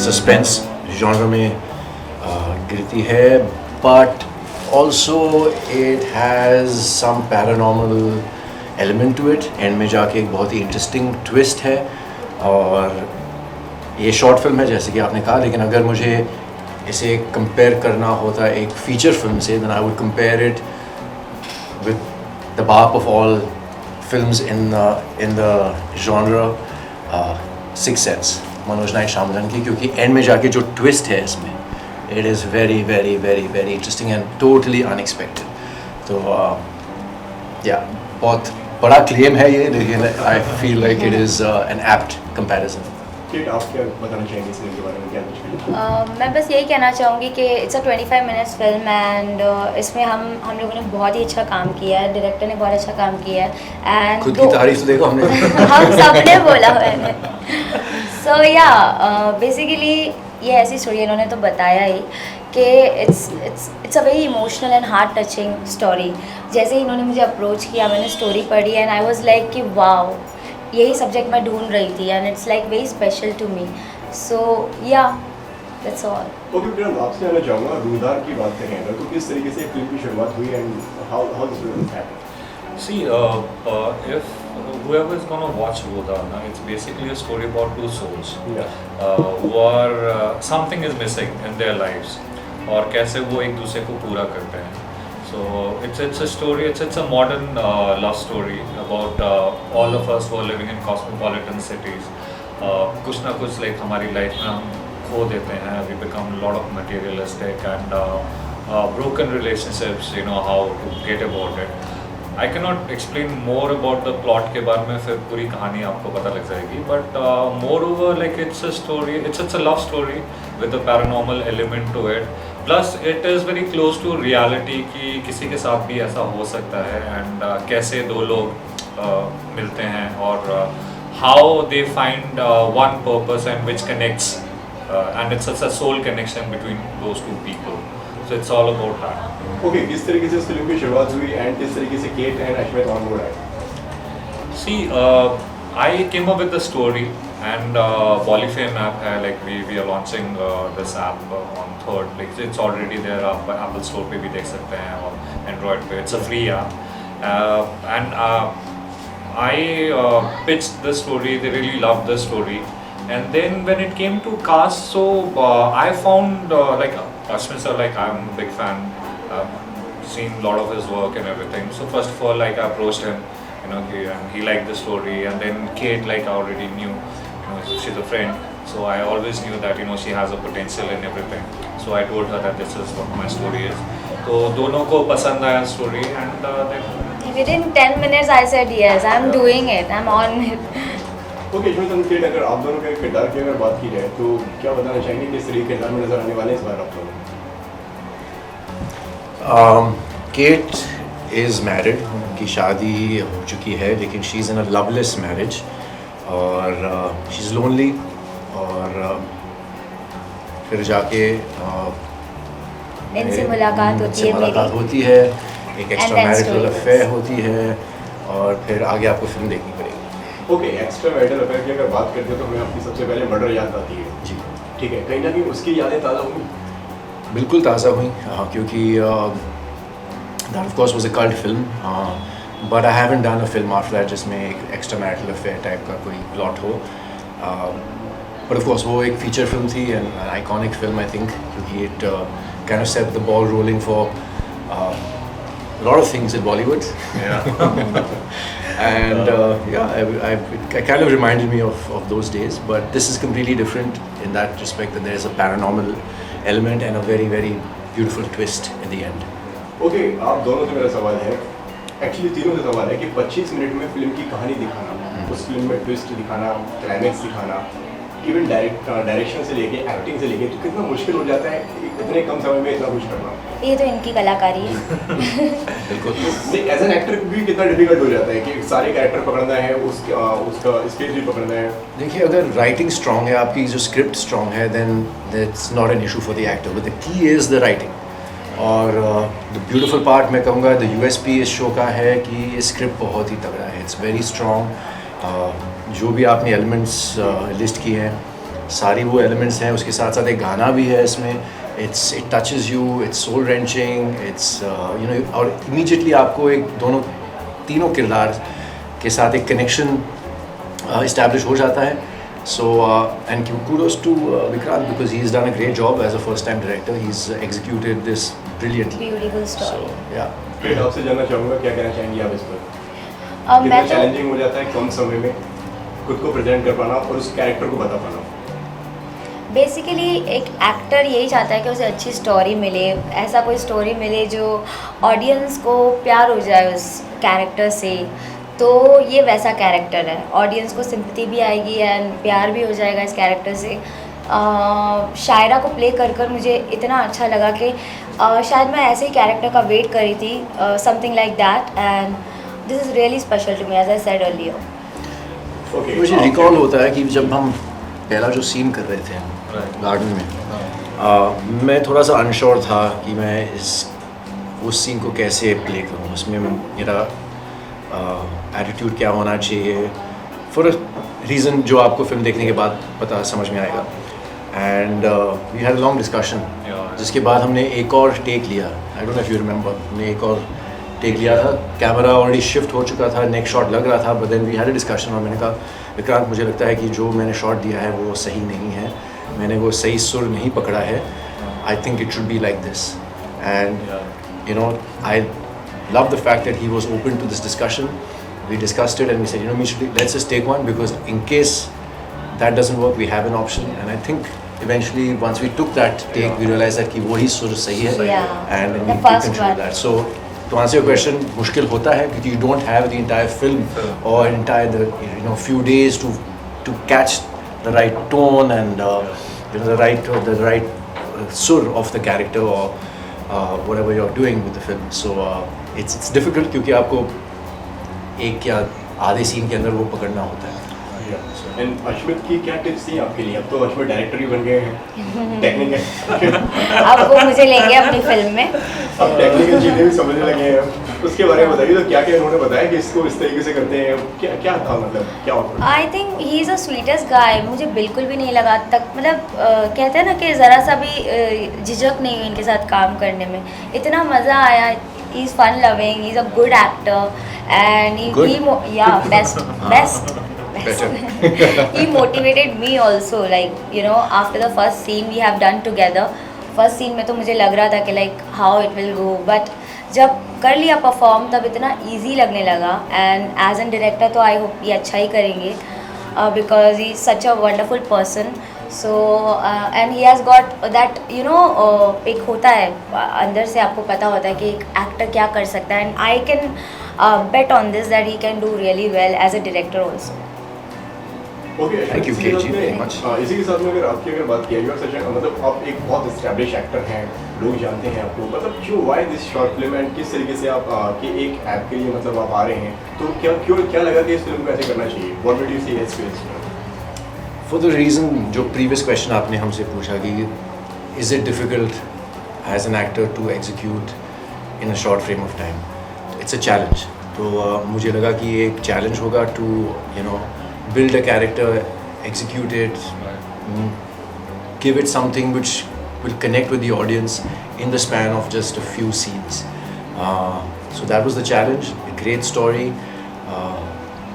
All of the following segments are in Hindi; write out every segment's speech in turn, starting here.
सस्पेंस जॉनर में गिरती है, but also it has some paranormal element to it. End में जाके एक बहुत ही इंटरेस्टिंग ट्विस्ट है. और ये शॉर्ट फिल्म है जैसे कि आपने कहा, लेकिन अगर मुझे इसे कंपेयर करना होता एक फ़ीचर फिल्म से, then I would compare it with the बाप of all films in the genre, Sixth Sense, Manoj Naik Shyamlal की. क्योंकि एंड में जाके जो ट्विस्ट है इसमें, it is very very very very interesting and totally unexpected. तो बहुत बड़ा क्लेम है ये, लेकिन I feel like it is an apt comparison. आप क्या बताना चाहेंगे इस फिल्म के बारे में, क्या कुछ फील? मैं बस यही कहना चाहूँगी कि it's a 25 minutes film and इसमें हम लोगों ने बहुत ही अच्छा काम किया है. डायरेक्टर ने बहुत अच्छा काम किया है एंड खुद की तारीफ तो देखो हमने. हम सब ने बोला मैंने. सो या बेसिकली ये ऐसी स्टोरी इन्होंने तो बताया ही कि it's a very emotional and heart touching story. जैसे ही इन्होंने मुझे अप्रोच किया, मैंने स्टोरी पढ़ी एंड आई वाज लाइक कि वाओ, यही सब्जेक्ट मैं ढूंढ रही थी and it's like very special to me. So yeah that's all. Okay किरण, आपसे जानना चाहूँगा रूदार की बात करें अगर, तो किस तरीके से फिल्म की शुरुआत हुई and how this film happened? See, if whoever is gonna watch Rodar, it's basically a story about two souls who are something is missing in their lives, और कैसे वो एक दूसरे को पूरा करते हैं. So it's a story. It's a modern love story about all of us who are living in cosmopolitan cities. कुछ ना कुछ like हमारी लाइफ में हम खो देते हैं. We become a lot of materialistic and broken relationships. You know how to get about it. I cannot explain more about the plot के बारे में, फिर पूरी कहानी आपको पता लग जाएगी. But moreover, like it's a story. It's a love story with a paranormal element to it. Plus it is very close to reality कि किसी के साथ भी ऐसा हो सकता है and कैसे दो लोग मिलते हैं और how they find one purpose and which connects and it's such a soul connection between those two people. So it's all about that. Okay, किस तरीके से इस फिल्म की शुरुआत हुई एंड किस तरीके से Kate and Ashwath on board आए? See, I came up with the story and Polyfame app है, like we are launching this app on 3rd. Like it's already there, आप Apple Store पे भी देख सकते हैं और Android पे. It's a free app and I pitched the story. They really loved the story. And then when it came to cast, so I found like Ashwin sir, like I'm a big fan, seen a lot of his work and everything. So first of all, like I approached him, you know, he liked the story. And then Kate, like I already knew, you know, she's a friend. So I always knew that, you know, she has a potential in everything. So I told her that this is what my story is. तो दोनों को पसंद आया story and then within 10 minutes I said yes, I'm doing it, I'm on it. Okay Ashwath और केट, अगर आप दोनों के किरदार की अगर बात की जाए तो क्या बताना चाहेंगे किस तरीके के किरदार में नजर आने वाले इस बार आप दोनों? केट इज़ मैरिड, उनकी शादी हो चुकी है, लेकिन she is in a loveless marriage और शी इज़ लोनली. और फिर जाके इनसे मुलाकात होती है, एक एक्स्ट्रा मैरिटल अफेयर होती है और फिर आगे आपको फिल्म देखनी पड़ेगी. ओके, एक्स्ट्रा मैरिटल अफेयर की अगर बात करते हो तो हमें आपकी सबसे पहले मर्डर याद आती है. जी ठीक है, कहीं ना कहीं उसकी यादें ताज़ा हुई? बिल्कुल ताज़ा हुई, क्योंकि that of course was a cult film, but I haven't done a film after that जिसमें एक एक्स्ट्रा मैरिटल अफेयर टाइप का कोई प्लॉट हो. But of course वो एक फीचर फिल्म थी and an iconic film I think, क्योंकि it kind of set the ball rolling for a lot of things in Bollywood. And it kind of reminded me of those days, but this is completely different in that respect that there is a paranormal element and a very very beautiful twist in the end. Okay, आप दोनों से मेरा सवाल है, एक्चुअली तीनों से सवाल है कि 25 मिनट में फिल्म की कहानी दिखाना, उस फिल्म में ट्विस्ट दिखाना, क्लाइमेक्स दिखाना, इवन डायरेक्शन से लेके एक्टिंग से लेके, तो कितना मुश्किल हो जाता है इतने कम समय में इतना कुछ करना? ये तो इनकी कलाकारी है. बिल्कुल. एज एन एक्टर भी कितना डिफिकल्ट हो जाता है कि सारे कैरेक्टर पकड़ना है, उसका स्पेस भी पकड़ना है. देखिए, अगर राइटिंग स्ट्रॉन्ग है, आपकी जो स्क्रिप्ट स्ट्रॉन्ग है, then that's not an issue for the actor, but the key is the writing. और द ब्यूटीफुल पार्ट मैं कहूँगा द USP इस शो का है कि ये स्क्रिप्ट बहुत ही तगड़ा है. It's very strong. जो भी आपने एलिमेंट्स लिस्ट किए हैं सारी वो एलिमेंट्स हैं, उसके साथ साथ एक गाना भी है इसमें. It touches you, it's soul wrenching, it's you know, और इमीडिएटली आपको एक तीनों किरदार के साथ एक कनेक्शन इस्टेब्लिश हो जाता है. So and kudos to Vikrant because he's done a great job as a first-time director. He's executed this brilliantly. Beautiful story. So yeah. फिर आपसे जानना चाहूँगा क्या कहना चाहेंगी आप इस पर? मैं कितना तो चैलेंजिंग हो जाता है कम समय में खुद को प्रेजेंट कर पाना और उस कैरेक्टर को बता पाना? बेसिकली एक एक्टर यही चाहता है कि उसे अच्छी स्टोरी मिले, ऐसा कोई स्टोरी मिले जो ऑडियंस को प्यार हो जाए उस कैरेक्टर से. तो ये वैसा कैरेक्टर है, ऑडियंस को सिंपैथी भी आएगी एंड प्यार भी हो जाएगा इस कैरेक्टर से. शायरा को प्ले कर कर मुझे इतना अच्छा लगा कि शायद मैं ऐसे ही कैरेक्टर का वेट कर रही थी, something like that, and this is really special to me as I said earlier. Okay, मुझे रिकॉल होता है कि जब हम पहला जो सीन कर रहे थे गार्डन में, मैं थोड़ा सा अनश्योर था कि मैं उस सीन को कैसे प्ले करूँ. उसमें मेरा एटीट्यूड क्या होना चाहिए, फॉर अ रीज़न जो आपको फिल्म देखने के बाद पता समझ में आएगा. And we had a long discussion, जिसके बाद हमने एक और टेक लिया. I don't know if you remember, हमने एक और टेक लिया था. कैमरा ऑलरेडी शिफ्ट हो चुका था, नेक्स्ट शॉट लग रहा था, but then we had a discussion और मैंने कहा विक्रांत मुझे लगता है कि जो मैंने शॉट दिया है वो सही नहीं है, मैंने वो सही सुर नहीं पकड़ा है. I think it should be like this. And you know, I love the fact that he was open to this discussion. We discussed it and we said, you know, mutually, let's just take one because in case that doesn't work, we have an option. And I think eventually, once we took that take, we realized that कि वही सुर सही है. Yeah. And The we first continued one. that. So to answer your question, मुश्किल होता है क्योंकि you don't have the entire film or entire few days to catch the right tone and the right sur of the character or whatever you're doing with the film. So it's difficult क्योंकि आपको एक या आधे सीन के अंदर वो पकड़ना होता है. एंड अश्मित की क्या टिप्स थी आपके लिए? अब तो अश्मित डायरेक्टर भी बन गए हैं, टेक्निकल अब वो मुझे लेंगे अपनी फिल्म में. अब टेक्निकल चीज़ें भी समझने लगे हैं. उसके बारे में बताइए, तो क्या क्या उन्होंने बताया कि इसको इस तरीके से करते हैं, क्या क्या था, मतलब क्या होता है? I think he is a sweetest guy. मुझे बिल्कुल भी नहीं लगा तक, मतलब कहते हैं ना कि ज़रा सा भी झिझक नहीं हुई इनके साथ काम करने में. इतना मज़ा आया. He is fun loving, he is a good actor and best. He motivated me also, like you know, after the first scene we have done together. First scene में तो मुझे लग रहा था कि like how it will go, but जब कर लिया परफॉर्म तब इतना easy लगने लगा. And as a director तो I hope ये अच्छा ही करेंगे because he is such a wonderful person. So and he has got that एक होता है अंदर से, आपको पता होता है कि एक एक्टर क्या कर सकता है. And I can bet on this that he can do really well as a director also. Okay, Thank you, इसी के KG, साथ में- very much. इसी के साथ में अगर आपकी बात की जाए, सच मतलब आप एक बहुत एस्टैब्लिश एक्टर हैं, लोग जानते हैं आपको, मतलब क्यों why this short film and किस तरीके से आप कि एक ऐप के लिए मतलब आप आ रहे हैं, तो क्या लगा कि इस फिल्म को ऐसे करना चाहिए? व्हाट डिड यू से इस फिल्म? For the reason जो previous question आपने हमसे पूछा कि is it difficult as an actor to execute in a short frame of time? It's a challenge. तो मुझे लगा कि ये एक challenge होगा to build a character, execute it, give it something which will connect with the audience in the span of just a few scenes. So that was the challenge. A great story,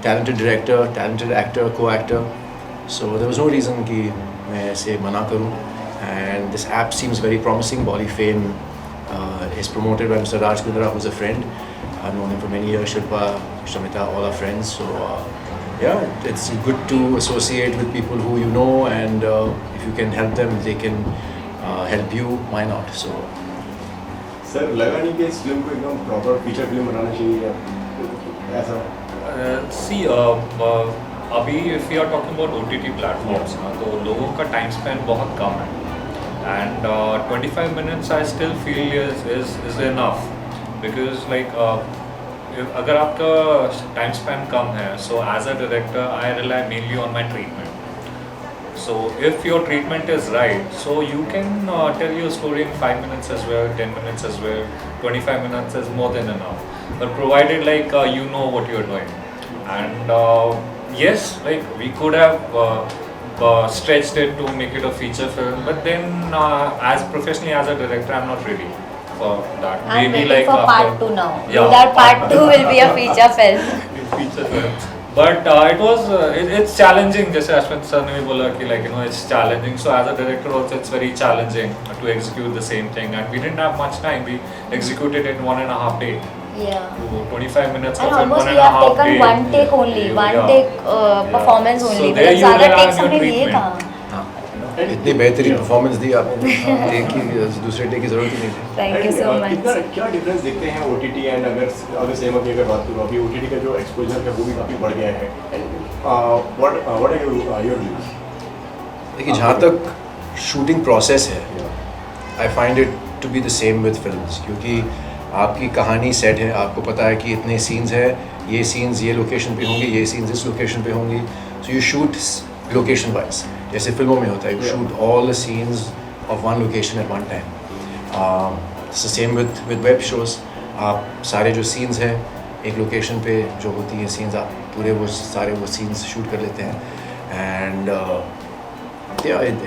talented director, talented actor, co-actor. So there was no reason कि मैं ऐसे मना करूँ. And this app seems very promising. Bolly Fame is promoted by Mr. Raj Kundra, who's a friend. I've known him for many years. Shilpa, Shamita, all our friends. So yeah, it's good to associate with people who you know, and if you can help them, they can help you. Why not? So sir लगा नहीं कि इस फिल्म को एकदम प्रॉपर फीचर फिल्म बनाना चाहिए ऐसा? See, अभी if we are talking about OTT platforms ना, तो लोगों का टाइम स्पेंड बहुत कम है. And 25 minutes I still feel is enough because like अगर आपका टाइम स्पेंड कम है, so as a director I rely mainly on my treatment. So if your treatment is right, so you can tell your story in 5 minutes as well, 10 minutes as well, 25 minutes is more than enough. But provided like you know what you're doing. And yes, like we could have stretched it to make it a feature film. But then, as professionally as a director, I'm not ready for that. I'm Maybe waiting for after- part 2 now. Yeah, That part 2 will be a feature film. feature film. But it was it's challenging. जैसे अश्विन सर ने भी बोला कि like it's challenging. So as a director also it's very challenging to execute the same thing. And we didn't have much time. We executed it in 1.5 day. Yeah. तो 25 minutes And का film, almost we 1.5 have taken day. one take only, one Yeah. take performance So only. there मतलब you ज़्यादा rely on takes your हमने लिए treatment. कहाँ? हाँ, इतनी बेहतरीन परफॉर्मेंस दी आपने, एक की दूसरे टेक की जरूरत ही नहीं थी। Thank you so कितना much. क्या डिफरेंस देखते हैं OTT एंड अगर सिनेमा की अगर बात करूँ अभी OTT का जो एक्सपोजर है वो भी काफ़ी बढ़ गया है and what are your views? देखिए जहाँ तक शूटिंग प्रोसेस है, I find it to be the same with films, क्योंकि आपकी कहानी सेट है, आपको पता है कि इतने सीन्स है, ये सीन्स ये लोकेशन पे होंगे, ये सीन्स इस लोकेशन पे होंगी, so you shoot location wise, जैसे फिल्मों में होता है, you shoot all the scenes of one location eight one time. Same with web shows, आप सारे जो सीन्स हैं एक लोकेशन पे जो होती हैं सीन्स, आप पूरे वो सारे वो सीन्स शूट कर लेते हैं। And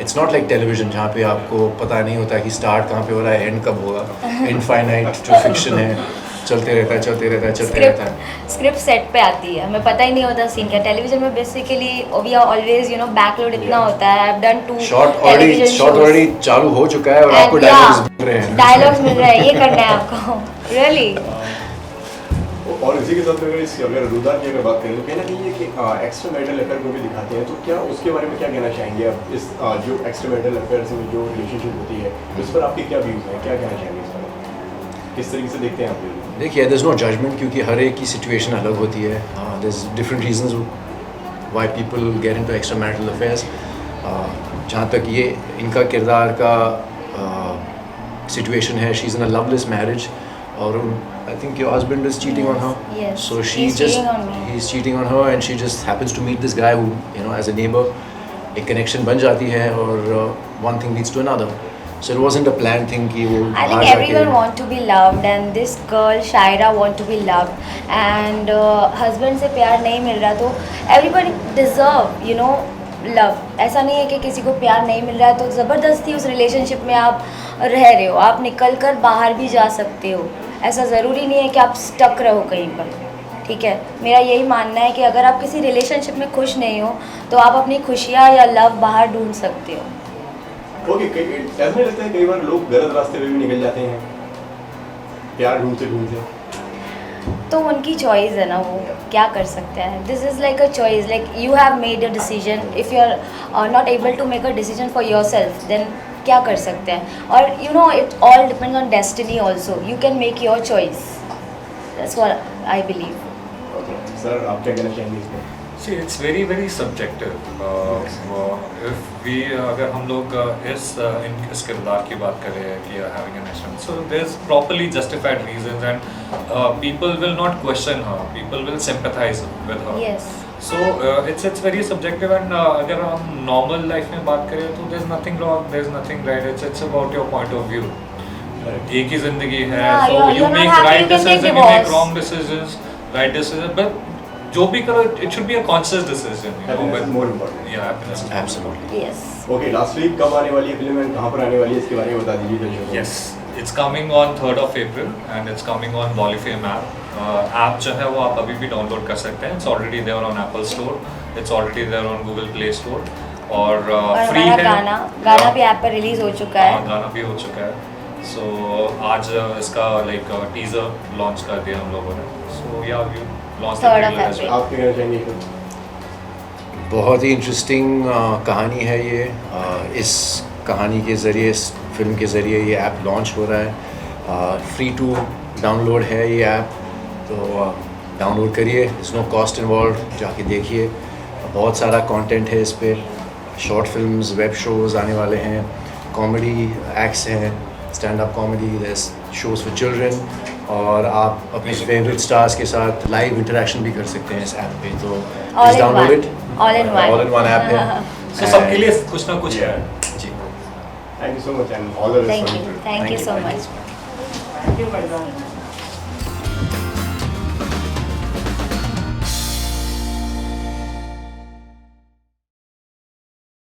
it's not like television जहाँ पे आपको पता नहीं होता कि स्टार्ट कहाँ पे हो रहा है, एंड कब होगा। इनफाइनाइट जो फिक्शन है, चलते रहता है चलते रहता है चलते रहता है। स्क्रिप्ट सेट पे आती है, हमें पता ही नहीं होता सीन क्या। टेलीविजन में बेसिकली वी आर ऑलवेज बैकलोड इतना होता है। I have done 2 shot already चालू हो चुका है और आपको डायलॉग्स मिल रहे हैं। डायलॉग्स मिल रहे हैं, ये करना है आपको। रियली और इसी के साथ अगर रुदार की अगर बात करें तो कहना चाहिए कि एक्स्ट्रा मैरिटल अफेयर को भी दिखाते हैं, तो क्या उसके बारे में क्या कहना चाहेंगे आप? इस जो एक्स्ट्रा मैरिटल अफेयर्स में जो रिलेशनशिप होती है उस पर आपके क्या व्यूज़ हैं, क्या कहना चाहेंगे इस पर, किस तरीके से देखते हैं आप लोग? देखिए देयर इज़ नो जजमेंट, क्योंकि हर एक की सिचुएशन अलग होती है। There is different reasons why people get into extra marital affairs. जहाँ तक ये इनका किरदार का सिचुएशन है, she is in a loveless marriage और I think your husband is cheating on her. Yes. So He's cheating on me. he's cheating on her and she just happens to meet this guy who, as a neighbor, एक connection बन जाती है और one thing leads to another. So it wasn't a planned thing कि वो I think everyone want to be loved and this girl Shaira want to be loved and husband से प्यार नहीं मिल रहा तो everybody deserve love. ऐसा नहीं है कि किसी को प्यार नहीं मिल रहा है तो ज़बरदस्ती उस रिलेशनशिप में आप रह रहे हो। आप निकल कर बाहर भी जा सकते हो, ऐसा ज़रूरी नहीं है कि आप स्टक रहो कहीं पर। ठीक है, मेरा यही मानना है कि अगर आप किसी रिलेशनशिप में खुश नहीं हो तो आप अपनी खुशियाँ या लव बाहर ढूंढ सकते हो। ओके, ऐसा नहीं लगता है कई बार लोग गलत रास्ते पे भी निकल जाते हैं प्यार ढूंढते ढूंढते? तो उनकी चॉइस है ना, वो क्या कर सकते हैं। This is like a choice, like you have made a decision. If you are not able to make a decision for yourself then क्या कर सकते हैं। और it all depends on destiny also. You can make your choice, that's what I believe. Okay sir, आप क्या कहना चाहेंगे इस पर? See, it's very very subjective. If we अगर हम लोग इस किरदार की बात करें कि having an accident, so there's properly justified reasons and people will not question her. People will sympathize with her. Yes. So it's very subjective and अगर हम normal life में बात करें तो there's nothing wrong, there's nothing right. It's about your point of view. एक ही जिंदगी है, Yeah, so you you're not make happy, right you can take decisions, you make divorce. wrong decisions, right decisions, but जो भी करो it should be a conscious decision. Happiness is more important. Yeah, happiness. is more Absolutely. Yes. Okay, lastly कब आने वाली है फिल्म एंड कहाँ पर आने वाली है, इसके बारे में बता दीजिए दर्शकों को। Yes, it's coming on 3rd of April and it's coming on Bolifame app. App जो है वो आप अभी भी डाउनलोड कर सकते हैं. It's already there on Apple Store. It's already there on Google Play Store. और फ्री हमारा है. गाना भी ऐप पर रिलीज हो चुका है। गाना भी हो चुका है. So आज इसका टीजर लॉन्च कर दिया हम लोगों ने. So yeah, we launched the 3rd of trailer as well. आप क्या कहना चाहेंगे इस पर? बहुत ही इंटरेस्टिंग कहानी है ये। इस कहानी के ज़रिए, इस फिल्म के ज़रिए ये ऐप लॉन्च हो रहा है। फ्री टू डाउनलोड है ये ऐप, तो डाउनलोड करिए, इट्स नो कॉस्ट इन्वॉल्व, जाके देखिए। बहुत सारा कंटेंट है इस पर, शॉर्ट फिल्म्स, वेब शोज़ आने वाले हैं, कॉमेडी एक्ट्स हैं, stand up comedy, there's shows for children और आप अपने फेवरेट स्टार्स के साथ लाइव इंटरेक्शन भी कर सकते हैं इस ऐप पे। तो All in download one. It, All in one. All in one app है। So सबके लिए कुछ ना कुछ है. जी, thank you so much and all the best. Thank you so Thank you. much. Thank you, Faizan.